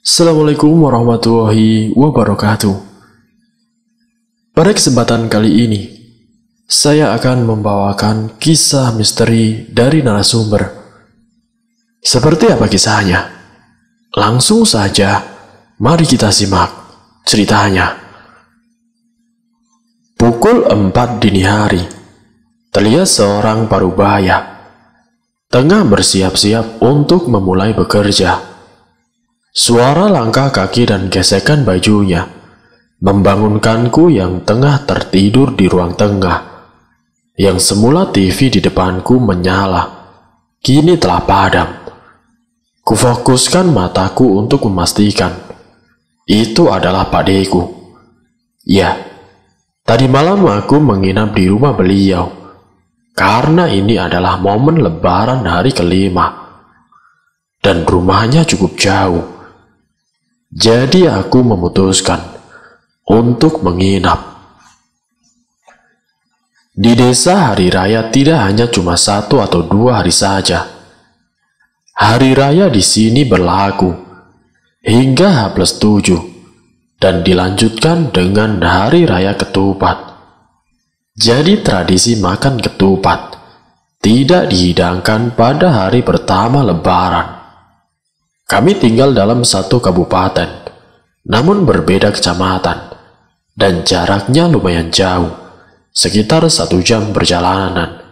Assalamualaikum warahmatullahi wabarakatuh. Pada kesempatan kali ini, saya akan membawakan kisah misteri dari narasumber. Seperti apa kisahnya? Langsung saja, mari kita simak ceritanya. Pukul 4 dini hari, terlihat seorang parubaya tengah bersiap-siap untuk memulai bekerja. Suara langkah kaki dan gesekan bajunya membangunkanku yang tengah tertidur di ruang tengah. Yang semula TV di depanku menyala, kini telah padam. Kufokuskan mataku untuk memastikan itu adalah Pak Deku. Ya, tadi malam aku menginap di rumah beliau karena ini adalah momen lebaran hari kelima dan rumahnya cukup jauh. Jadi aku memutuskan untuk menginap. Di desa hari raya tidak hanya cuma 1 atau 2 hari saja. Hari raya di sini berlaku hingga H+7 dan dilanjutkan dengan hari raya ketupat. Jadi tradisi makan ketupat tidak dihidangkan pada hari pertama lebaran. Kami tinggal dalam satu kabupaten, namun berbeda kecamatan, dan jaraknya lumayan jauh, sekitar 1 jam perjalanan.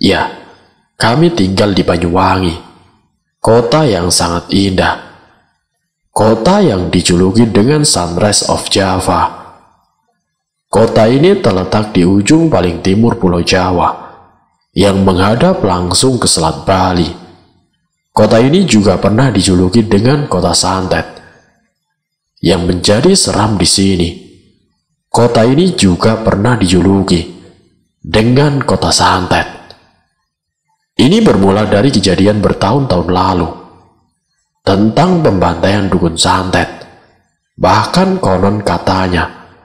Ya, kami tinggal di Banyuwangi, kota yang sangat indah, kota yang dijuluki dengan Sunrise of Java. Kota ini terletak di ujung paling timur Pulau Jawa, yang menghadap langsung ke Selat Bali. Kota ini juga pernah dijuluki dengan kota santet. Yang menjadi seram di sini, kota ini juga pernah dijuluki dengan kota santet. Ini bermula dari kejadian bertahun-tahun lalu tentang pembantaian dukun santet. Bahkan konon katanya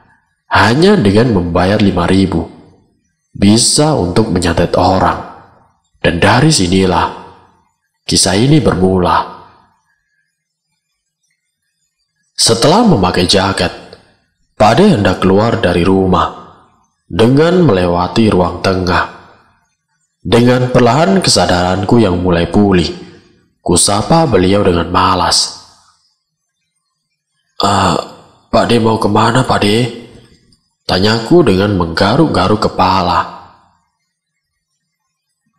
hanya dengan membayar 5.000 bisa untuk menyantet orang. Dan dari sinilah kisah ini bermula. Setelah memakai jaket, Pak De hendak keluar dari rumah dengan melewati ruang tengah. Dengan perlahan kesadaranku yang mulai pulih, kusapa beliau dengan malas. Pak De mau kemana, Pak De? Tanyaku dengan menggaruk-garuk kepala.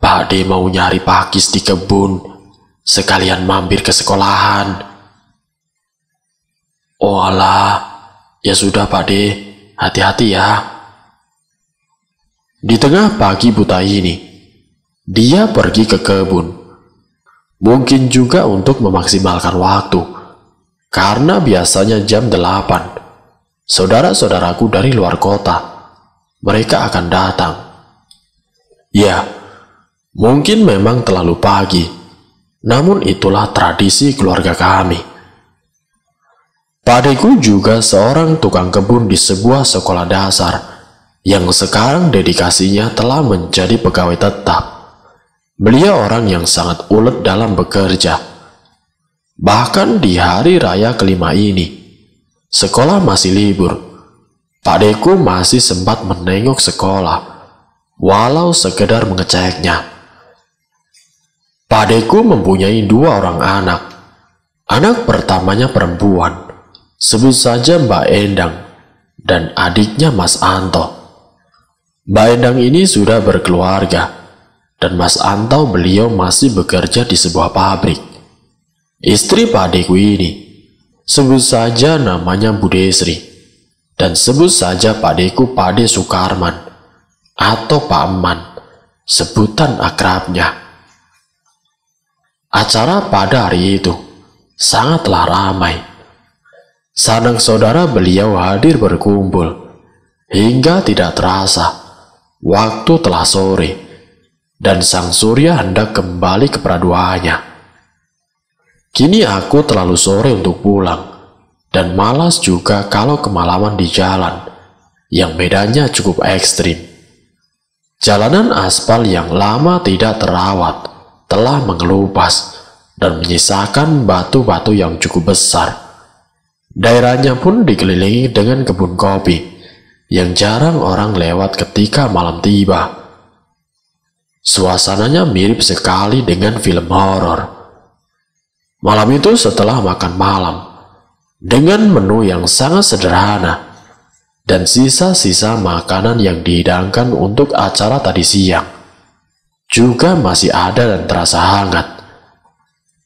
Pak De mau nyari pakis di kebun, sekalian mampir ke sekolahan. Oh alah, ya sudah Pak De, hati-hati ya. Di tengah pagi buta ini, dia pergi ke kebun. Mungkin juga untuk memaksimalkan waktu, karena biasanya jam 8, saudara-saudaraku dari luar kota, mereka akan datang. Ya, mungkin memang terlalu pagi, namun itulah tradisi keluarga kami. Pak Deku juga seorang tukang kebun di sebuah sekolah dasar yang sekarang dedikasinya telah menjadi pegawai tetap. Beliau orang yang sangat ulet dalam bekerja. Bahkan di hari raya kelima ini, sekolah masih libur. Pak Deku masih sempat menengok sekolah, walau sekedar mengeceknya. Pak Deku mempunyai 2 orang anak. Anak pertamanya perempuan, sebut saja Mbak Endang, dan adiknya Mas Anto. Mbak Endang ini sudah berkeluarga, dan Mas Anto beliau masih bekerja di sebuah pabrik. Istri Pak Deku ini, sebut saja namanya Bu Desri, dan sebut saja Pak Deku Pak De Sukarman, atau Pak Eman, sebutan akrabnya. Acara pada hari itu sangatlah ramai. Sanak saudara beliau hadir berkumpul hingga tidak terasa waktu telah sore dan sang surya hendak kembali ke peraduannya. Kini aku terlalu sore untuk pulang dan malas juga kalau kemalaman di jalan yang medannya cukup ekstrim. Jalanan aspal yang lama tidak terawat telah mengelupas dan menyisakan batu-batu yang cukup besar. Daerahnya pun dikelilingi dengan kebun kopi yang jarang orang lewat ketika malam tiba. Suasananya mirip sekali dengan film horor. Malam itu setelah makan malam, dengan menu yang sangat sederhana dan sisa-sisa makanan yang dihidangkan untuk acara tadi siang, juga masih ada dan terasa hangat.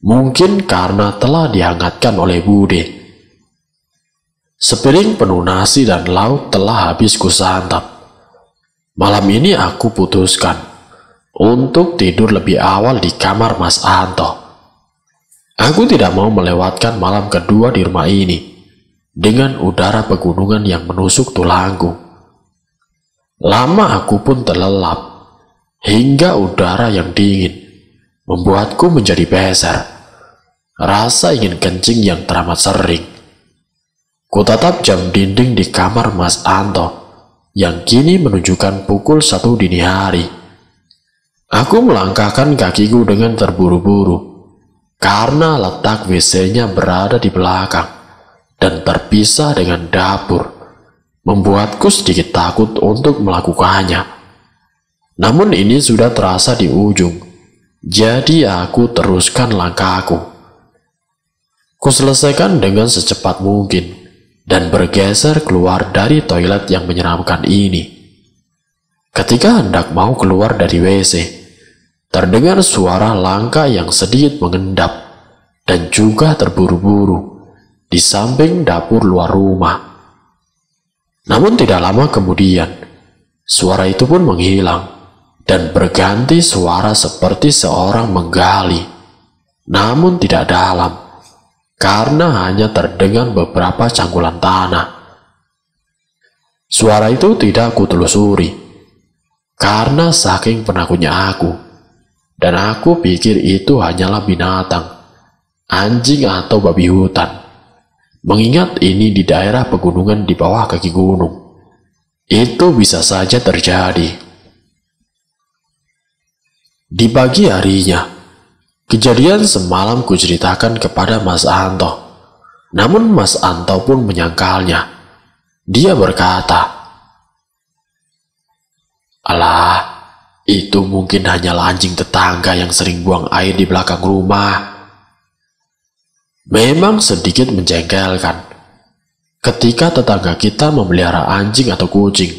Mungkin karena telah dihangatkan oleh Bude. Sepiring penuh nasi dan lauk telah habis kusantap. Malam ini aku putuskan untuk tidur lebih awal di kamar Mas Anto. Aku tidak mau melewatkan malam kedua di rumah ini dengan udara pegunungan yang menusuk tulangku. Lama aku pun terlelap hingga udara yang dingin membuatku menjadi peser. Rasa ingin kencing yang teramat sering. Kutatap jam dinding di kamar Mas Anto yang kini menunjukkan pukul 1 dini hari. Aku melangkahkan kakiku dengan terburu-buru karena letak WC-nya berada di belakang dan terpisah dengan dapur, membuatku sedikit takut untuk melakukannya. Namun ini sudah terasa di ujung, jadi aku teruskan langkahku. Kuselesaikan dengan secepat mungkin dan bergeser keluar dari toilet yang menyeramkan ini. Ketika hendak mau keluar dari WC, terdengar suara langkah yang sedikit mengendap dan juga terburu-buru di samping dapur luar rumah. Namun tidak lama kemudian, suara itu pun menghilang dan berganti suara seperti seorang menggali, namun tidak dalam, karena hanya terdengar beberapa cangkulan tanah. Suara itu tidak kutelusuri, karena saking penakutnya aku, dan aku pikir itu hanyalah binatang, anjing atau babi hutan. Mengingat ini di daerah pegunungan di bawah kaki gunung, itu bisa saja terjadi. Di pagi harinya, kejadian semalam kuceritakan kepada Mas Anto. Namun Mas Anto pun menyangkalnya. Dia berkata, "Alah, itu mungkin hanyalah anjing tetangga yang sering buang air di belakang rumah." Memang sedikit menjengkelkan ketika tetangga kita memelihara anjing atau kucing,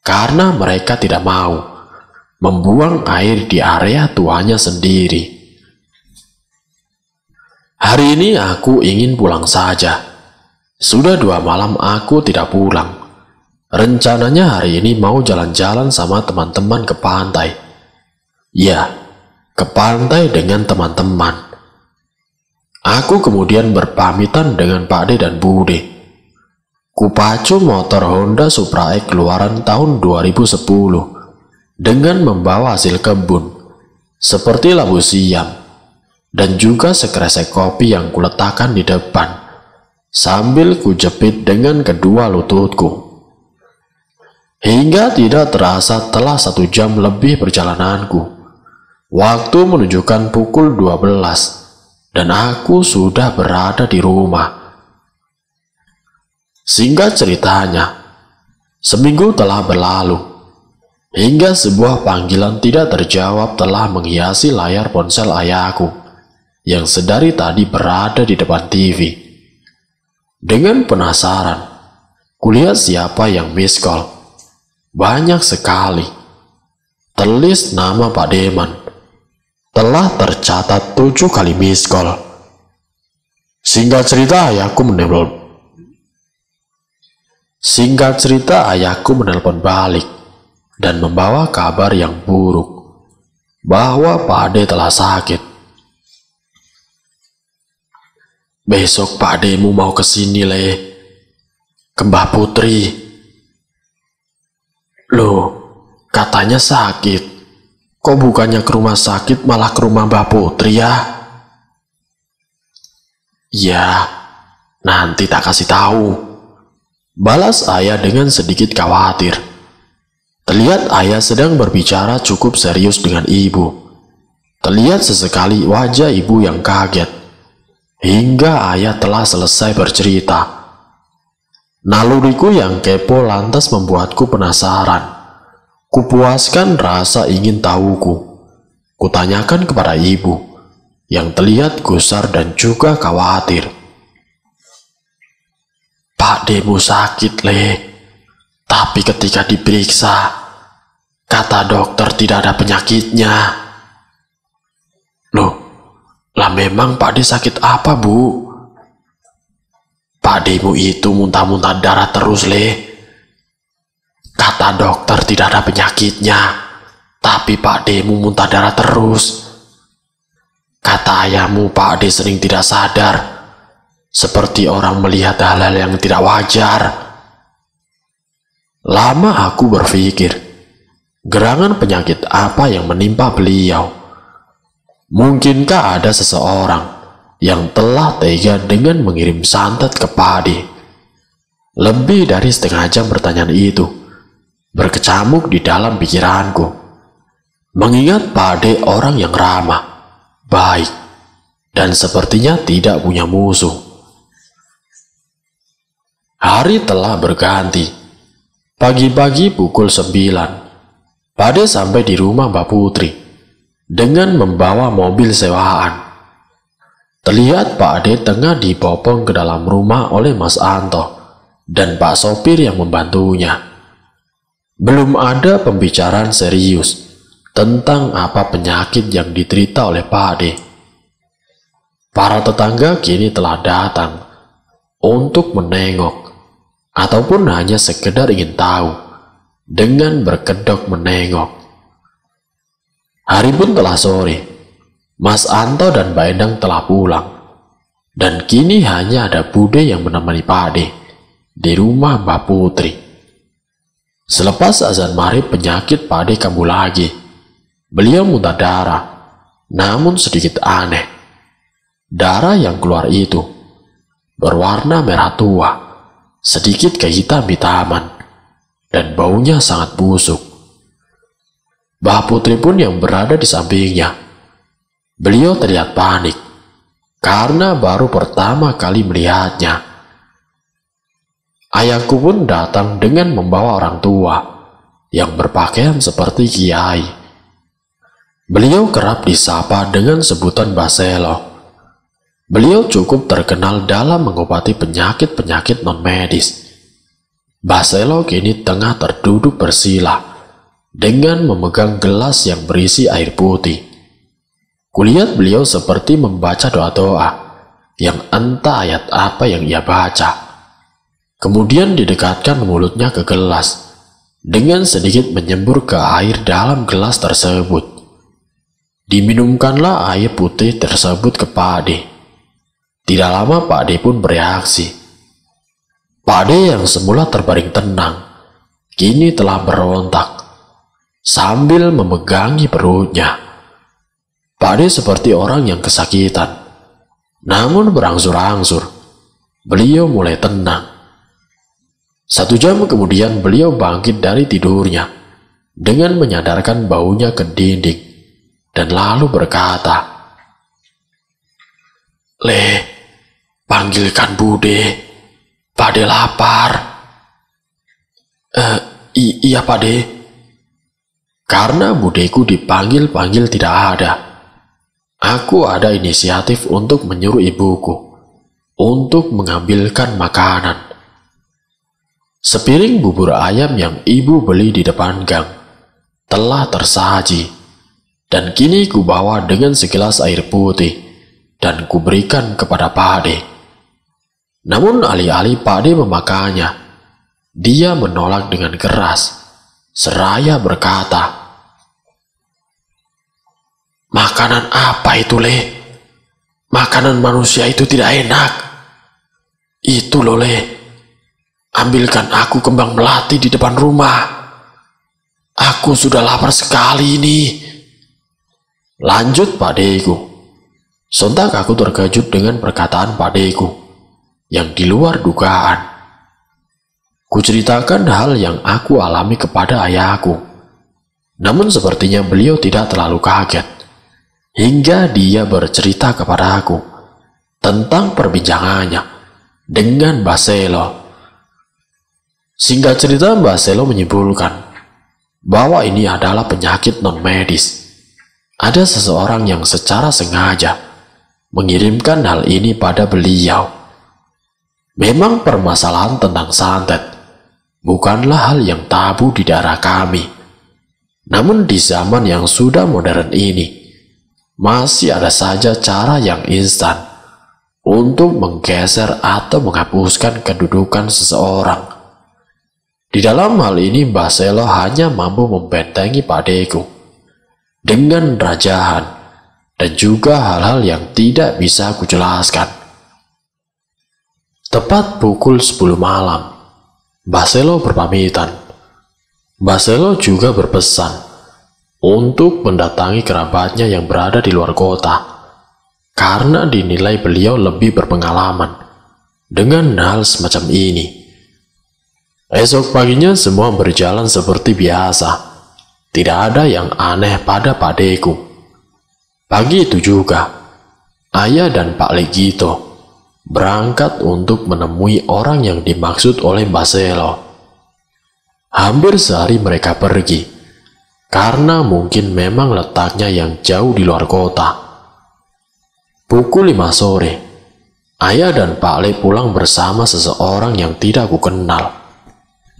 karena mereka tidak mau membuang air di area tuanya sendiri. Hari ini aku ingin pulang saja. Sudah 2 malam aku tidak pulang. Rencananya hari ini mau jalan-jalan sama teman-teman ke pantai. Ya, ke pantai dengan teman-teman. Aku kemudian berpamitan dengan Pak De dan Bude. Kupacu motor Honda Supra X keluaran tahun 2010 dengan membawa hasil kebun seperti labu siam dan juga sekresek kopi yang kuletakkan di depan sambil kujepit dengan kedua lututku. Hingga tidak terasa telah 1 jam lebih perjalananku. Waktu menunjukkan pukul 12 dan aku sudah berada di rumah. Singkat ceritanya, seminggu telah berlalu, hingga sebuah panggilan tidak terjawab telah menghiasi layar ponsel ayahku, yang sedari tadi berada di depan TV. Dengan penasaran, kulihat siapa yang miss call. Banyak sekali. Terlis nama Pak Deman. Telah tercatat 7 kali miss call. Singkat cerita ayahku menelpon balik dan membawa kabar yang buruk bahwa Pak De telah sakit. "Besok Pak Demu mau kesini ke Mbah Putri." "Loh, katanya sakit. Kok bukannya ke rumah sakit malah ke rumah Mbah Putri ya?" "Ya, nanti tak kasih tahu," balas ayah dengan sedikit khawatir. Terlihat ayah sedang berbicara cukup serius dengan ibu. Terlihat sesekali wajah ibu yang kaget, hingga ayah telah selesai bercerita. Naluriku yang kepo lantas membuatku penasaran. Kupuaskan rasa ingin tahuku. Kutanyakan kepada ibu, yang terlihat gusar dan juga khawatir. Pak Demu sakit, Le. Tapi ketika diperiksa, kata dokter tidak ada penyakitnya. Loh, lah memang Pak D sakit apa, Bu? Pak Demu itu muntah-muntah darah terus, Le. Kata dokter tidak ada penyakitnya, tapi Pak Demu muntah darah terus. Kata ayahmu Pak D sering tidak sadar, seperti orang melihat hal-hal yang tidak wajar. Lama aku berpikir, gerangan penyakit apa yang menimpa beliau? Mungkinkah ada seseorang yang telah tega dengan mengirim santet ke Pade? Lebih dari setengah jam pertanyaan itu berkecamuk di dalam pikiranku. Mengingat Pade orang yang ramah, baik, dan sepertinya tidak punya musuh. Hari telah berganti. Pagi-pagi pukul 9, Pade sampai di rumah Mbak Putri dengan membawa mobil sewaan. Terlihat Pak Ade tengah dibopong ke dalam rumah oleh Mas Anto dan Pak sopir yang membantunya. Belum ada pembicaraan serius tentang apa penyakit yang diderita oleh Pak Ade. Para tetangga kini telah datang untuk menengok ataupun hanya sekedar ingin tahu dengan berkedok menengok. Hari pun telah sore. Mas Anto dan Mbak Endang telah pulang, dan kini hanya ada Bude yang menemani Pade di rumah Mbak Putri. Selepas azan maghrib penyakit Pade kambuh lagi. Beliau muntah darah, namun sedikit aneh. Darah yang keluar itu berwarna merah tua, sedikit kehitam-hitaman, dan baunya sangat busuk. Mbak Putri pun yang berada di sampingnya. Beliau terlihat panik karena baru pertama kali melihatnya. Ayahku pun datang dengan membawa orang tua yang berpakaian seperti kiai. Beliau kerap disapa dengan sebutan Baselo. Beliau cukup terkenal dalam mengobati penyakit-penyakit non-medis. Baselo kini tengah terduduk bersila dengan memegang gelas yang berisi air putih. Kulihat beliau seperti membaca doa-doa yang entah ayat apa yang ia baca. Kemudian didekatkan mulutnya ke gelas dengan sedikit menyembur ke air dalam gelas tersebut. Diminumkanlah air putih tersebut ke Pade. Tidak lama Pade pun bereaksi. Pade yang semula terbaring tenang, kini telah berontak sambil memegangi perutnya. Pade seperti orang yang kesakitan, namun berangsur-angsur beliau mulai tenang. 1 jam kemudian beliau bangkit dari tidurnya dengan menyadarkan baunya ke dinding dan lalu berkata, "Le, panggilkan Bude, Pade lapar." Iya Pade." Karena budeku dipanggil-panggil tidak ada, aku ada inisiatif untuk menyuruh ibuku untuk mengambilkan makanan. Sepiring bubur ayam yang ibu beli di depan gang telah tersaji, dan kini kubawa dengan segelas air putih dan kuberikan kepada Pade. Namun alih-alih Pade memakannya, dia menolak dengan keras, seraya berkata, "Makanan apa itu, Le? Makanan manusia itu tidak enak. Itu loh, Le. Ambilkan aku kembang melati di depan rumah. Aku sudah lapar sekali ini." Lanjut Padeku. Sontak aku terkejut dengan perkataan Padeku yang di luar dugaan. Kuceritakan hal yang aku alami kepada ayahku. Namun sepertinya beliau tidak terlalu kaget. hingga dia bercerita kepadaku tentang perbincangannya dengan Mbah Selo. Singkat cerita, Mbah Selo menyimpulkan bahwa ini adalah penyakit non-medis. Ada seseorang yang secara sengaja mengirimkan hal ini pada beliau. Memang permasalahan tentang santet bukanlah hal yang tabu di daerah kami. Namun di zaman yang sudah modern ini, masih ada saja cara yang instan untuk menggeser atau menghapuskan kedudukan seseorang. Di dalam hal ini, Mbah Selo hanya mampu membentengi padeku dengan rajahan dan juga hal-hal yang tidak bisa kujelaskan. Tepat pukul 10 malam, Mbah Selo berpamitan. Mbah Selo juga berpesan untuk mendatangi kerabatnya yang berada di luar kota, karena dinilai beliau lebih berpengalaman dengan hal semacam ini. Esok paginya semua berjalan seperti biasa. Tidak ada yang aneh pada padeku. Pagi itu juga, ayah dan Pak Legito berangkat untuk menemui orang yang dimaksud oleh Mbah Selo. Hampir sehari mereka pergi, karena mungkin memang letaknya yang jauh di luar kota. Pukul 5 sore, ayah dan Pak Le pulang bersama seseorang yang tidak kukenal.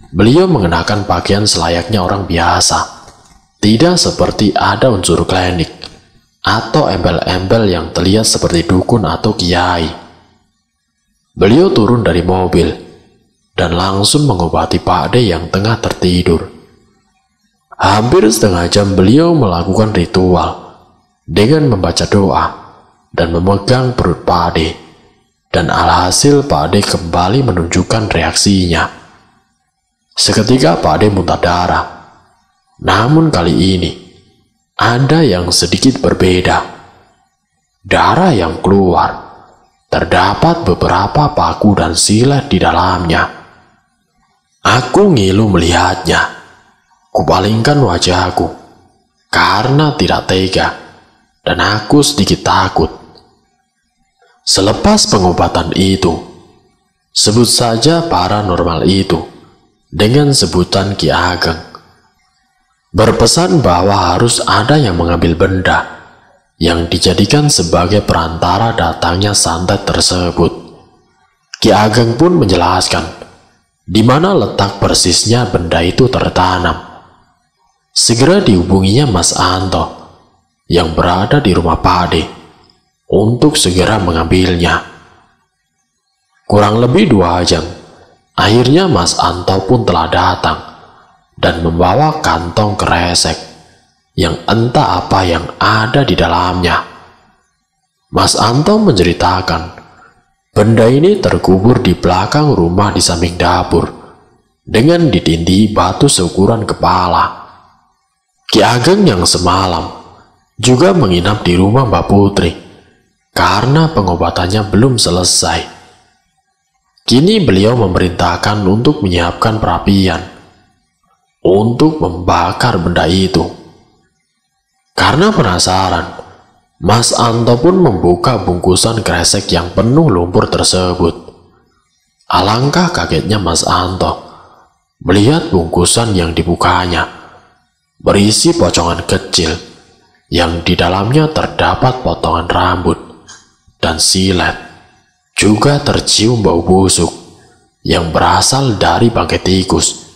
Beliau mengenakan pakaian selayaknya orang biasa. Tidak seperti ada unsur klinik atau embel-embel yang terlihat seperti dukun atau kiai. Beliau turun dari mobil dan langsung mengobati Pak De yang tengah tertidur. Hampir setengah jam beliau melakukan ritual dengan membaca doa dan memegang perut Pak De, dan alhasil Pak De kembali menunjukkan reaksinya. Seketika Pak De muntah darah. Namun kali ini, ada yang sedikit berbeda. Darah yang keluar, terdapat beberapa paku dan silet di dalamnya. Aku ngilu melihatnya. Kupalingkan wajahku, karena tidak tega, dan aku sedikit takut. Selepas pengobatan itu, sebut saja paranormal itu dengan sebutan Ki Ageng, berpesan bahwa harus ada yang mengambil benda yang dijadikan sebagai perantara datangnya santet tersebut. Ki Ageng pun menjelaskan di mana letak persisnya benda itu tertanam. Segera dihubunginya Mas Anto yang berada di rumah Pade untuk segera mengambilnya. Kurang lebih 2 jam, akhirnya Mas Anto pun telah datang dan membawa kantong kresek yang entah apa yang ada di dalamnya. Mas Anto menceritakan benda ini terkubur di belakang rumah di samping dapur dengan ditindih batu seukuran kepala. Ki Ageng yang semalam juga menginap di rumah Mbak Putri karena pengobatannya belum selesai. Kini beliau memerintahkan untuk menyiapkan perapian untuk membakar benda itu. Karena penasaran, Mas Anto pun membuka bungkusan kresek yang penuh lumpur tersebut. Alangkah kagetnya Mas Anto melihat bungkusan yang dibukanya berisi pocongan kecil yang di dalamnya terdapat potongan rambut dan silet. Juga tercium bau busuk yang berasal dari bangkai tikus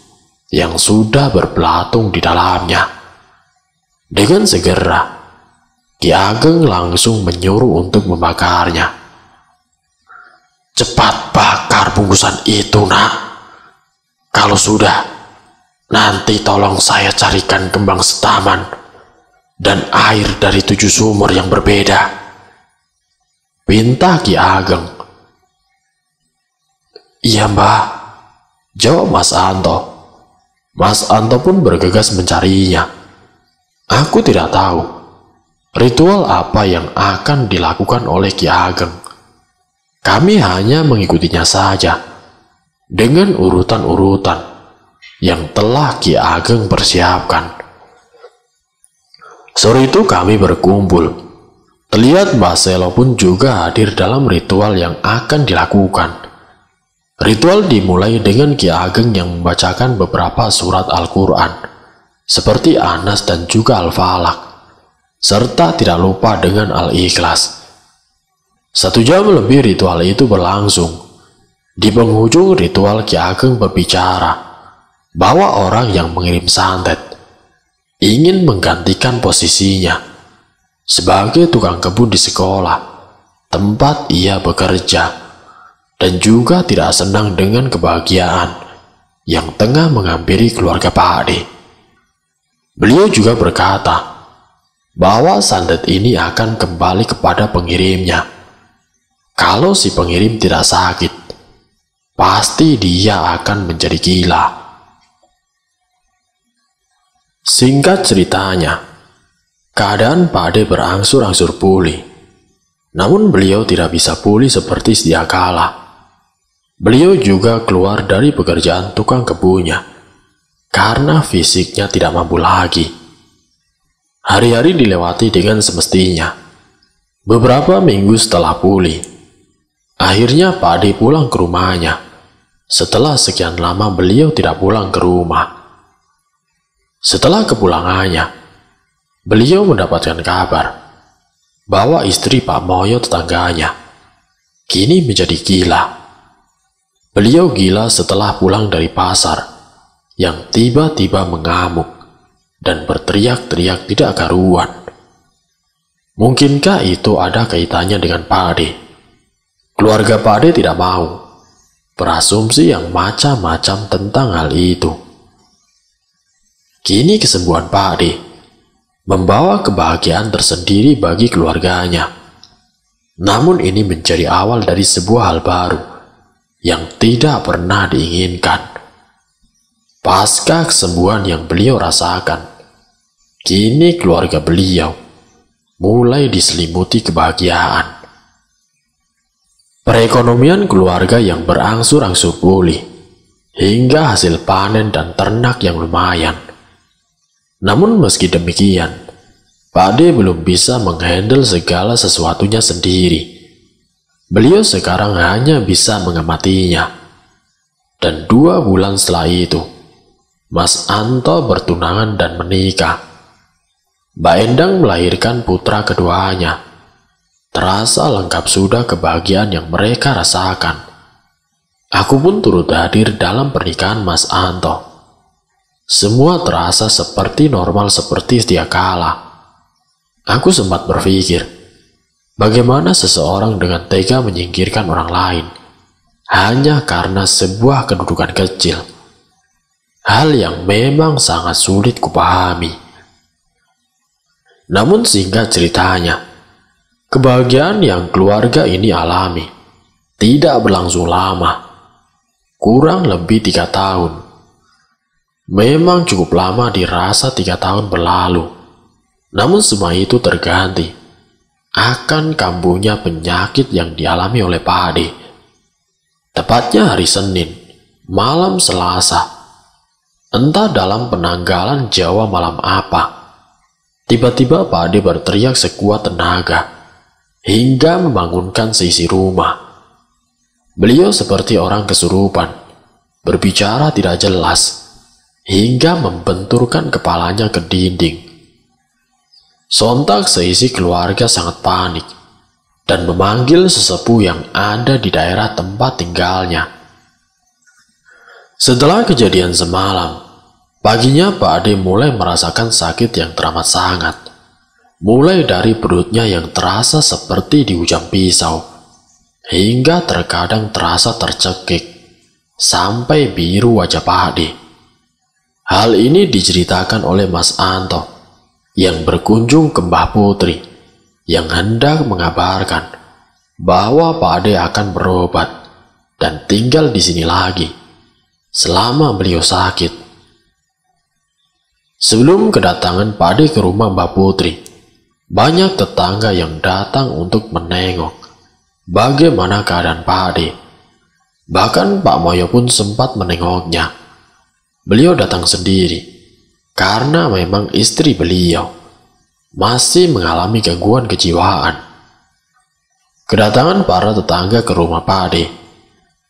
yang sudah berbelatung di dalamnya. Dengan segera, Ki Ageng langsung menyuruh untuk membakarnya. "Cepat bakar bungkusan itu, nak. Kalau sudah, nanti tolong saya carikan kembang setaman dan air dari 7 sumur yang berbeda," pinta Ki Ageng. "Iya, Mbah," jawab Mas Anto. Mas Anto pun bergegas mencarinya. Aku tidak tahu ritual apa yang akan dilakukan oleh Ki Ageng. Kami hanya mengikutinya saja dengan urutan-urutan yang telah Ki Ageng persiapkan. Sore itu kami berkumpul Terlihat Mbah Selo pun juga hadir dalam ritual yang akan dilakukan. Ritual dimulai dengan Ki Ageng yang membacakan beberapa surat Al-Quran, seperti Anas dan juga Al-Falaq, serta tidak lupa dengan Al-Ikhlas. 1 jam lebih ritual itu berlangsung. Di penghujung ritual, Ki Ageng berbicara bahwa orang yang mengirim santet ingin menggantikan posisinya sebagai tukang kebun di sekolah tempat ia bekerja, dan juga tidak senang dengan kebahagiaan yang tengah menghampiri keluarga Pak Ade. Beliau juga berkata bahwa santet ini akan kembali kepada pengirimnya. Kalau si pengirim tidak sakit, pasti dia akan menjadi gila. Singkat ceritanya, keadaan Pak Ade berangsur-angsur pulih. Namun beliau tidak bisa pulih seperti sedia kala. Beliau juga keluar dari pekerjaan tukang kebunnya karena fisiknya tidak mampu lagi. Hari-hari dilewati dengan semestinya. Beberapa minggu setelah pulih, akhirnya Pak Ade pulang ke rumahnya. Setelah sekian lama beliau tidak pulang ke rumah. Setelah kepulangannya, beliau mendapatkan kabar bahwa istri Pak Moyo tetangganya kini menjadi gila. Beliau gila setelah pulang dari pasar yang tiba-tiba mengamuk dan berteriak-teriak tidak karuan. Mungkinkah itu ada kaitannya dengan Pak Ade? Keluarga Pak Ade tidak mau berasumsi yang macam-macam tentang hal itu. Kini kesembuhan Pak Ade membawa kebahagiaan tersendiri bagi keluarganya. Namun ini menjadi awal dari sebuah hal baru yang tidak pernah diinginkan. Pasca kesembuhan yang beliau rasakan, kini keluarga beliau mulai diselimuti kebahagiaan. Perekonomian keluarga yang berangsur-angsur pulih, hingga hasil panen dan ternak yang lumayan. Namun meski demikian, Pak Ade belum bisa menghandle segala sesuatunya sendiri. Beliau sekarang hanya bisa mengamatinya. Dan 2 bulan setelah itu, Mas Anto bertunangan dan menikah. Mbak Endang melahirkan putra keduanya. Terasa lengkap sudah kebahagiaan yang mereka rasakan. Aku pun turut hadir dalam pernikahan Mas Anto. Semua terasa seperti normal seperti sedia kala. Aku sempat berpikir, bagaimana seseorang dengan tega menyingkirkan orang lain hanya karena sebuah kedudukan kecil. Hal yang memang sangat sulit kupahami. Namun singkat ceritanya, kebahagiaan yang keluarga ini alami tidak berlangsung lama, kurang lebih 3 tahun. Memang cukup lama dirasa 3 tahun berlalu, namun semua itu terganti akan kambuhnya penyakit yang dialami oleh Pak Ade. Tepatnya hari Senin, malam Selasa, entah dalam penanggalan Jawa malam apa, tiba-tiba Pak Ade berteriak sekuat tenaga hingga membangunkan seisi rumah. Beliau seperti orang kesurupan, berbicara tidak jelas, hingga membenturkan kepalanya ke dinding. Sontak seisi keluarga sangat panik dan memanggil sesepuh yang ada di daerah tempat tinggalnya. Setelah kejadian semalam, paginya Pak Ade mulai merasakan sakit yang teramat sangat. Mulai dari perutnya yang terasa seperti dihujam pisau, hingga terkadang terasa tercekik, sampai biru wajah Pak Ade. Hal ini diceritakan oleh Mas Anto yang berkunjung ke Mbah Putri yang hendak mengabarkan bahwa Pak Ade akan berobat dan tinggal di sini lagi selama beliau sakit. Sebelum kedatangan Pak Ade ke rumah Mbah Putri, banyak tetangga yang datang untuk menengok bagaimana keadaan Pak Ade. Bahkan Pak Moyo pun sempat menengoknya. Beliau datang sendiri karena memang istri beliau masih mengalami gangguan kejiwaan. Kedatangan para tetangga ke rumah Pak Ade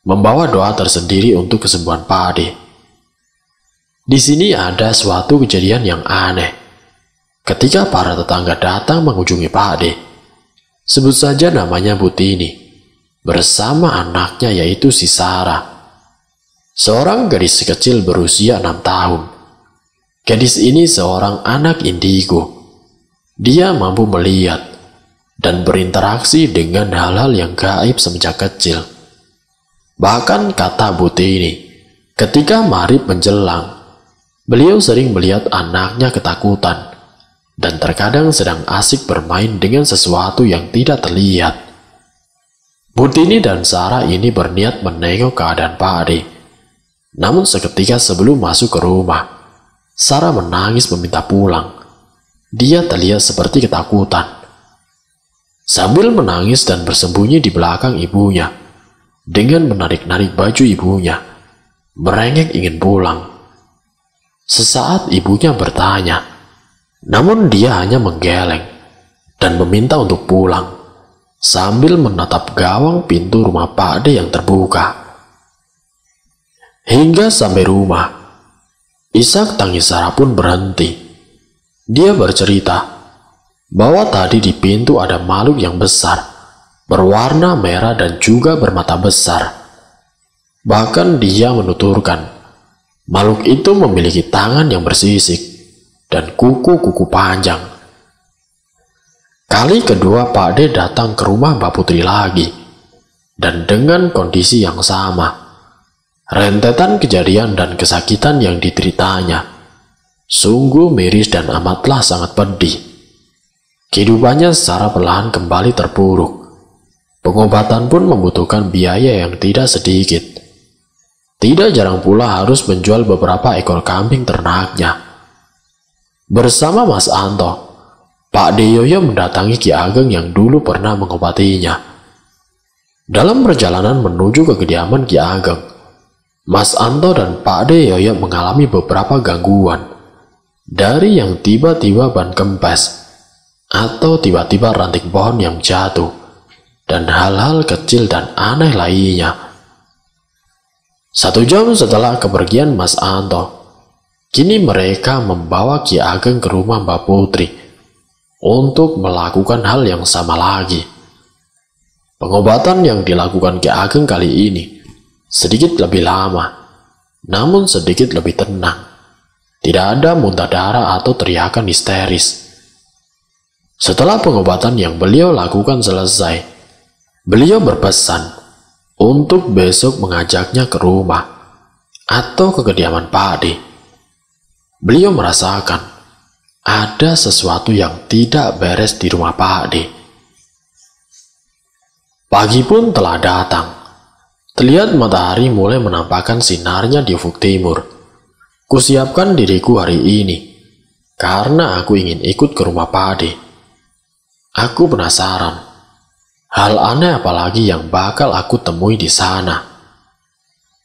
membawa doa tersendiri untuk kesembuhan Pak Ade. Di sini ada suatu kejadian yang aneh. Ketika para tetangga datang mengunjungi Pak Ade, sebut saja namanya Bu Tini, bersama anaknya yaitu si Sarah, seorang gadis kecil berusia 6 tahun. Gadis ini seorang anak indigo. Dia mampu melihat dan berinteraksi dengan hal-hal yang gaib semenjak kecil. Bahkan kata Bu Tini, ketika maghrib menjelang, beliau sering melihat anaknya ketakutan dan terkadang sedang asik bermain dengan sesuatu yang tidak terlihat. Bu Tini dan Sarah ini berniat menengok keadaan Pak Ade. Namun seketika sebelum masuk ke rumah, Sarah menangis meminta pulang. Dia terlihat seperti ketakutan. Sambil menangis dan bersembunyi di belakang ibunya, dengan menarik-narik baju ibunya, merengek ingin pulang. Sesaat ibunya bertanya, namun dia hanya menggeleng dan meminta untuk pulang, sambil menatap gawang pintu rumah Pak Ade yang terbuka. Hingga sampai rumah, isak tangis Sarah pun berhenti. Dia bercerita bahwa tadi di pintu ada makhluk yang besar, berwarna merah dan juga bermata besar. Bahkan dia menuturkan, makhluk itu memiliki tangan yang bersisik dan kuku-kuku panjang. Kali kedua Pak Ade datang ke rumah Mbak Putri lagi, dan dengan kondisi yang sama. Rentetan kejadian dan kesakitan yang dideritanya sungguh miris dan amatlah sangat pedih. Kehidupannya secara perlahan kembali terpuruk. Pengobatan pun membutuhkan biaya yang tidak sedikit. Tidak jarang pula harus menjual beberapa ekor kambing ternaknya. Bersama Mas Anto, Pak Deyoyo mendatangi Ki Ageng yang dulu pernah mengobatinya. Dalam perjalanan menuju ke kediaman Ki Ageng, Mas Anto dan Pak Deyoyo mengalami beberapa gangguan. Dari yang tiba-tiba ban kempes, atau tiba-tiba ranting pohon yang jatuh, dan hal-hal kecil dan aneh lainnya. 1 jam setelah kepergian Mas Anto, kini mereka membawa Ki Ageng ke rumah Mbak Putri untuk melakukan hal yang sama lagi. Pengobatan yang dilakukan Ki Ageng kali ini sedikit lebih lama, namun sedikit lebih tenang. Tidak ada muntah darah atau teriakan histeris. Setelah pengobatan yang beliau lakukan selesai, beliau berpesan untuk besok mengajaknya ke rumah atau ke kediaman Pak Ade. Beliau merasakan ada sesuatu yang tidak beres di rumah Pak Ade. Pagi pun telah datang. Terlihat matahari mulai menampakkan sinarnya di ufuk timur. Kusiapkan diriku hari ini, karena aku ingin ikut ke rumah Pak Ade. Aku penasaran, hal aneh apalagi yang bakal aku temui di sana.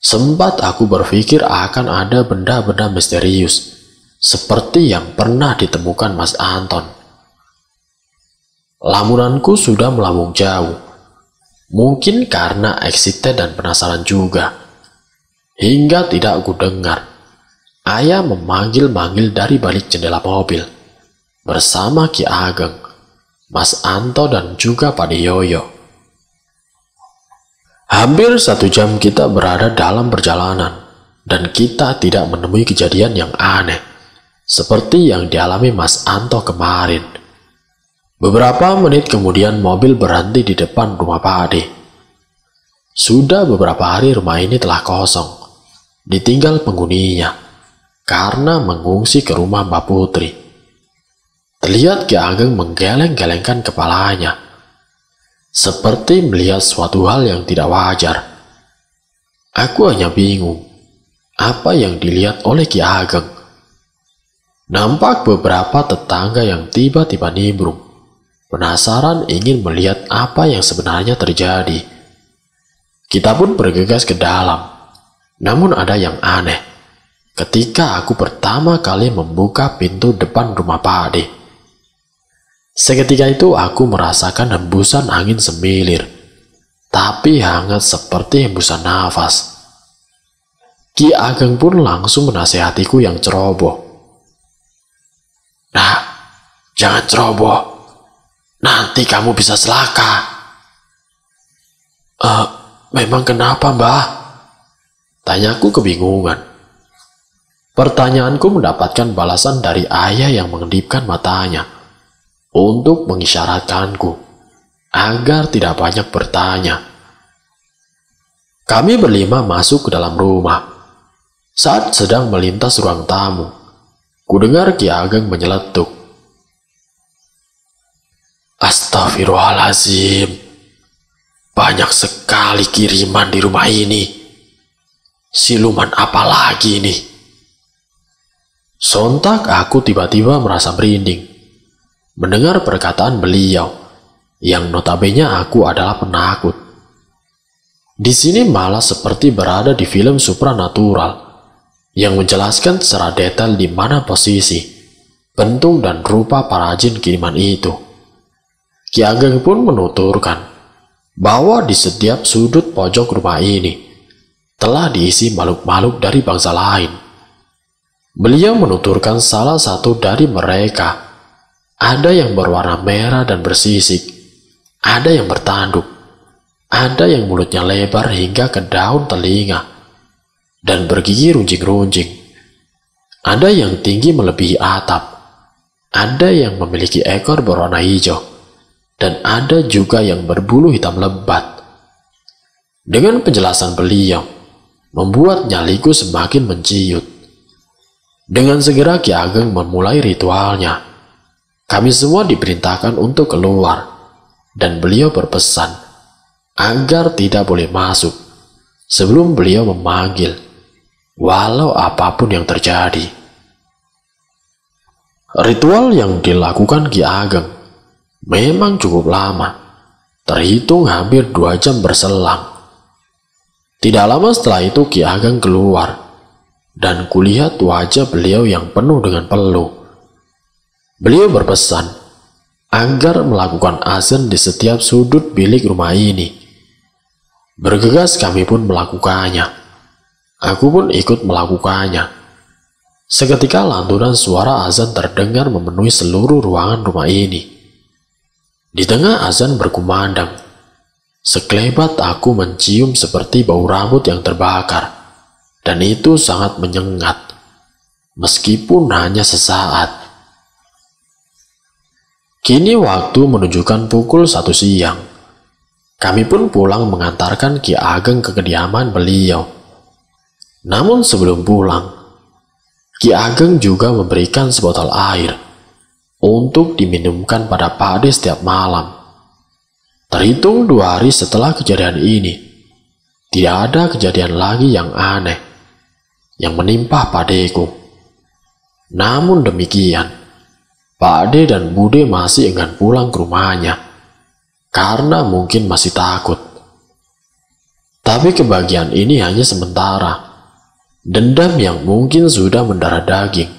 Sempat aku berpikir akan ada benda-benda misterius, seperti yang pernah ditemukan Mas Anton. Lamunanku sudah melambung jauh, mungkin karena excited dan penasaran juga, hingga tidak aku dengar ayah memanggil-manggil dari balik jendela mobil bersama Ki Ageng, Mas Anto dan juga Pak Deyoyo. Hampir 1 jam kita berada dalam perjalanan dan kita tidak menemui kejadian yang aneh seperti yang dialami Mas Anto kemarin. Beberapa menit kemudian mobil berhenti di depan rumah Pak Ade. Sudah beberapa hari rumah ini telah kosong, ditinggal penghuninya karena mengungsi ke rumah Mbak Putri. Terlihat Ki Ageng menggeleng-gelengkan kepalanya, seperti melihat suatu hal yang tidak wajar. Aku hanya bingung, apa yang dilihat oleh Ki Ageng. Nampak beberapa tetangga yang tiba-tiba nimbrung, penasaran ingin melihat apa yang sebenarnya terjadi. Kita pun bergegas ke dalam, namun ada yang aneh. Ketika aku pertama kali membuka pintu depan rumah Pak Ade, Seketika itu aku merasakan hembusan angin semilir, tapi hangat seperti hembusan nafas. Ki Ageng pun langsung menasehatiku yang ceroboh. "Nah, jangan ceroboh. Nanti kamu bisa celaka." Memang kenapa, Mbah?" Tanyaku kebingungan. Pertanyaanku mendapatkan balasan dari ayah yang mengedipkan matanya untuk mengisyaratkanku agar tidak banyak bertanya. Kami berlima masuk ke dalam rumah. Saat sedang melintas ruang tamu, kudengar Ki Ageng menyeletuk. "Astagfirullahaladzim. Banyak sekali kiriman di rumah ini. Siluman apa lagi ini?" Sontak aku tiba-tiba merasa merinding mendengar perkataan beliau yang notabene aku adalah penakut. Di sini malah seperti berada di film supranatural yang menjelaskan secara detail di mana posisi, bentuk dan rupa para jin kiriman itu. Ki Ageng pun menuturkan bahwa di setiap sudut pojok rumah ini telah diisi makhluk-makhluk dari bangsa lain. Beliau menuturkan salah satu dari mereka ada yang berwarna merah dan bersisik, ada yang bertanduk, ada yang mulutnya lebar hingga ke daun telinga dan bergigi runcing-runcing, ada yang tinggi melebihi atap, ada yang memiliki ekor berwarna hijau, dan ada juga yang berbulu hitam lebat. Dengan penjelasan beliau membuat nyaliku semakin menciut. Dengan segera Ki Ageng memulai ritualnya. Kami semua diperintahkan untuk keluar, dan beliau berpesan agar tidak boleh masuk sebelum beliau memanggil, walau apapun yang terjadi. Ritual yang dilakukan Ki Ageng memang cukup lama, terhitung hampir 2 jam berselang. Tidak lama setelah itu Ki Ageng keluar, dan kulihat wajah beliau yang penuh dengan peluh. Beliau berpesan agar melakukan azan di setiap sudut bilik rumah ini. Bergegas kami pun melakukannya. Aku pun ikut melakukannya. Seketika lantunan suara azan terdengar memenuhi seluruh ruangan rumah ini. Di tengah azan berkumandang, sekelebat aku mencium seperti bau rambut yang terbakar, dan itu sangat menyengat, meskipun hanya sesaat. Kini waktu menunjukkan pukul 1 siang. Kami pun pulang mengantarkan Ki Ageng ke kediaman beliau. Namun sebelum pulang, Ki Ageng juga memberikan sebotol air untuk diminumkan pada Pak Ade setiap malam. Terhitung 2 hari setelah kejadian ini, tidak ada kejadian lagi yang aneh yang menimpa Pak Adeku. Namun demikian, Pak Ade dan Bude masih enggan pulang ke rumahnya karena mungkin masih takut. Tapi kebahagiaan ini hanya sementara. Dendam yang mungkin sudah mendarah daging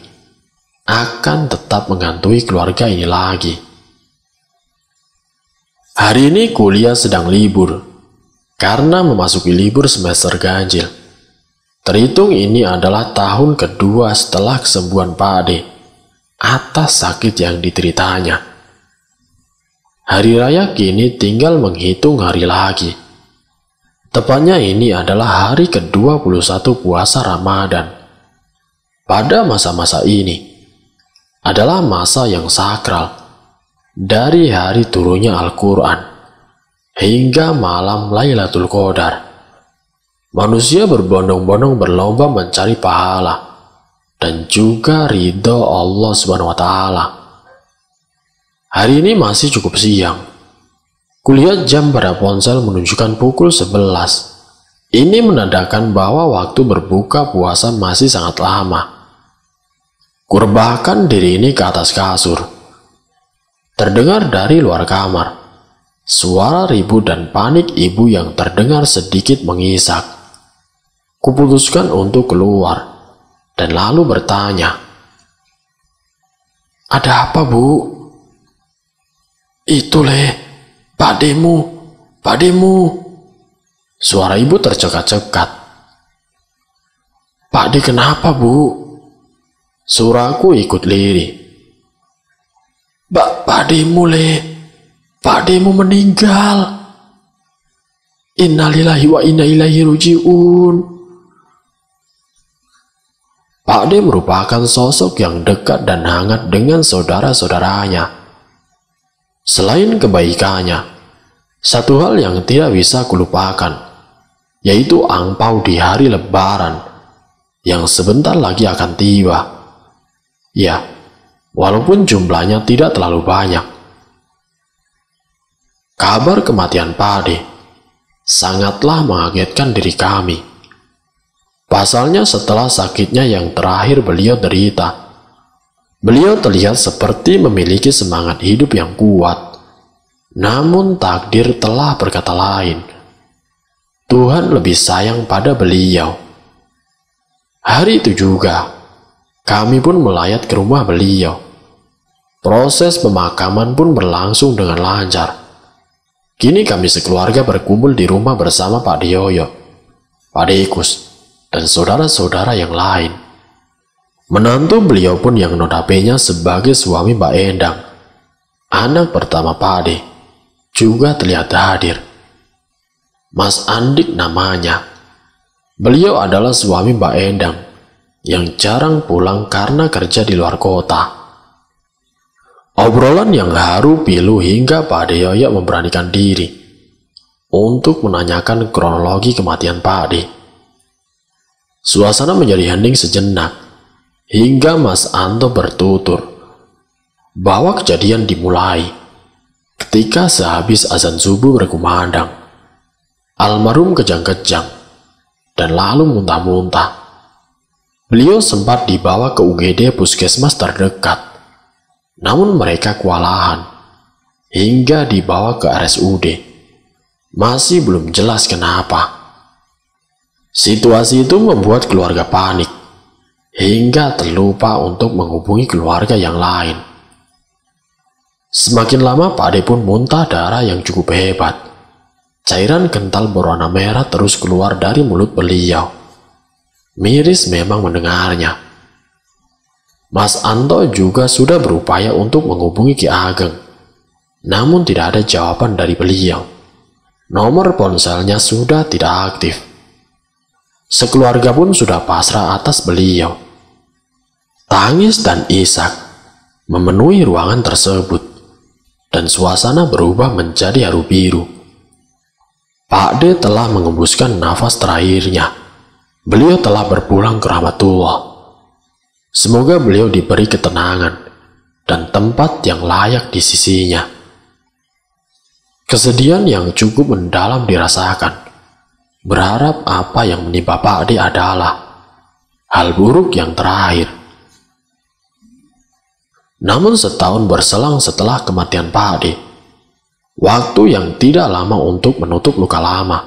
akan tetap menghantui keluarga ini lagi. Hari ini kuliah sedang libur karena memasuki libur semester ganjil. Terhitung ini adalah tahun kedua setelah kesembuhan Pak Ade atas sakit yang dideritanya. Hari raya kini tinggal menghitung hari lagi. Tepatnya ini adalah hari ke-21 puasa Ramadan. Pada masa-masa ini adalah masa yang sakral, dari hari turunnya Al-Quran hingga malam Lailatul Qadar. Manusia berbondong-bondong berlomba mencari pahala dan juga ridho Allah Subhanahu wa Ta'ala. Hari ini masih cukup siang. Kulihat jam pada ponsel menunjukkan pukul 11. Ini menandakan bahwa waktu berbuka puasa masih sangat lama. Kurebahkan diri ini ke atas kasur. Terdengar dari luar kamar suara ribut dan panik ibu yang terdengar sedikit mengisak. Kuputuskan untuk keluar dan lalu bertanya, "Ada apa, Bu?" Itu pademu, pademu. Suara ibu tercekat-cekat. Pakde kenapa, Bu? Suaraku ikut lirih. Pakdemu pakdemu meninggal. Innalillahi wa inna ilaihi raji'un. Pakde merupakan sosok yang dekat dan hangat dengan saudara-saudaranya. Selain kebaikannya, satu hal yang tidak bisa kulupakan, yaitu angpau di hari Lebaran yang sebentar lagi akan tiba. Ya, walaupun jumlahnya tidak terlalu banyak. Kabar kematian Pakde sangatlah mengagetkan diri kami. Pasalnya setelah sakitnya yang terakhir beliau derita, beliau terlihat seperti memiliki semangat hidup yang kuat. Namun takdir telah berkata lain. Tuhan lebih sayang pada beliau. Hari itu juga, kami pun melayat ke rumah beliau. Proses pemakaman pun berlangsung dengan lancar. Kini kami sekeluarga berkumpul di rumah bersama Pak Dioyo, Pak Dekus, dan saudara-saudara yang lain. Menantu beliau pun yang notabene sebagai suami Mbak Endang, anak pertama Pakde, juga terlihat hadir. Mas Andik namanya. Beliau adalah suami Mbak Endang yang jarang pulang karena kerja di luar kota. Obrolan yang haru pilu hingga Pak Deyoyo memberanikan diri untuk menanyakan kronologi kematian Pakde. Suasana menjadi hening sejenak hingga Mas Anto bertutur bahwa kejadian dimulai ketika sehabis azan subuh berkumandang. Almarhum kejang-kejang dan lalu muntah-muntah. Beliau sempat dibawa ke UGD puskesmas terdekat, namun mereka kewalahan hingga dibawa ke RSUD. Masih belum jelas kenapa. Situasi itu membuat keluarga panik hingga terlupa untuk menghubungi keluarga yang lain. Semakin lama Pakde pun muntah darah yang cukup hebat. Cairan kental berwarna merah terus keluar dari mulut beliau. Miris memang mendengarnya. Mas Anto juga sudah berupaya untuk menghubungi Ki Ageng, namun tidak ada jawaban dari beliau. Nomor ponselnya sudah tidak aktif. Sekeluarga pun sudah pasrah atas beliau. Tangis dan isak memenuhi ruangan tersebut, dan suasana berubah menjadi haru biru. Pakde telah mengembuskan nafas terakhirnya. Beliau telah berpulang ke rahmatullah. Semoga beliau diberi ketenangan dan tempat yang layak di sisinya. Kesedihan yang cukup mendalam dirasakan. Berharap apa yang menimpa Pakde adalah hal buruk yang terakhir. Namun setahun berselang setelah kematian Pakde, waktu yang tidak lama untuk menutup luka lama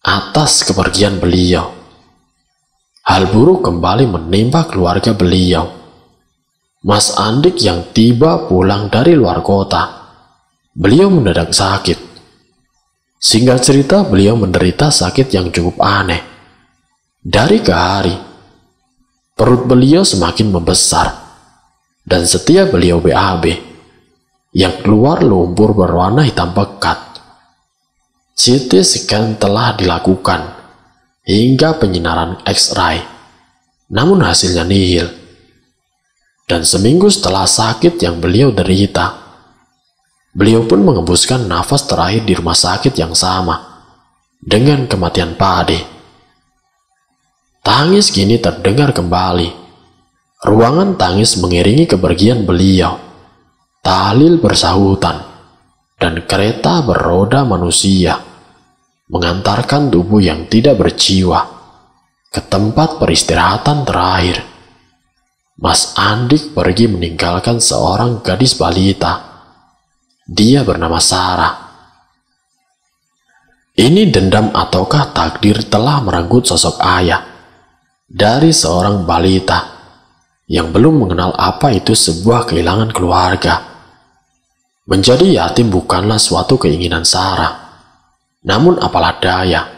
atas kepergian beliau. Hal buruk kembali menimpa keluarga beliau. Mas Andik yang tiba pulang dari luar kota. Beliau mendadak sakit. Singkat cerita, beliau menderita sakit yang cukup aneh. Dari ke hari, perut beliau semakin membesar, dan setiap beliau BAB, yang keluar lumpur berwarna hitam pekat. CT scan telah dilakukan hingga penyinaran X-ray, namun hasilnya nihil. Dan seminggu setelah sakit yang beliau derita, beliau pun mengembuskan nafas terakhir di rumah sakit yang sama dengan kematian Pakde. Tangis kini terdengar kembali. Ruangan tangis mengiringi kepergian beliau. Tahlil bersahutan, dan kereta beroda manusia mengantarkan tubuh yang tidak berjiwa ke tempat peristirahatan terakhir. Mas Andik pergi meninggalkan seorang gadis balita. Dia bernama Sarah. Ini dendam ataukah takdir telah merenggut sosok ayah dari seorang balita yang belum mengenal apa itu sebuah kehilangan keluarga. Menjadi yatim bukanlah suatu keinginan Sarah. Namun apalah daya,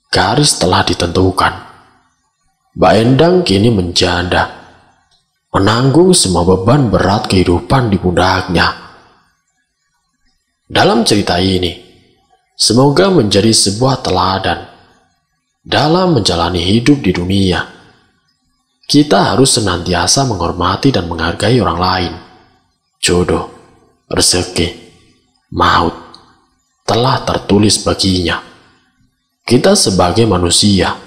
garis telah ditentukan. Mbak Endang kini menjanda, menanggung semua beban berat kehidupan di pundaknya. Dalam cerita ini, semoga menjadi sebuah teladan dalam menjalani hidup di dunia. Kita harus senantiasa menghormati dan menghargai orang lain. Jodoh, rezeki, maut telah tertulis baginya. Kita sebagai manusia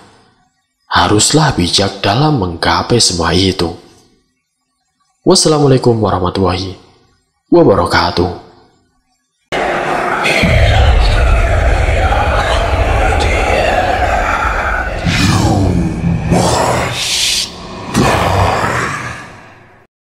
haruslah bijak dalam menggapai semua itu. Wassalamualaikum warahmatullahi wabarakatuh.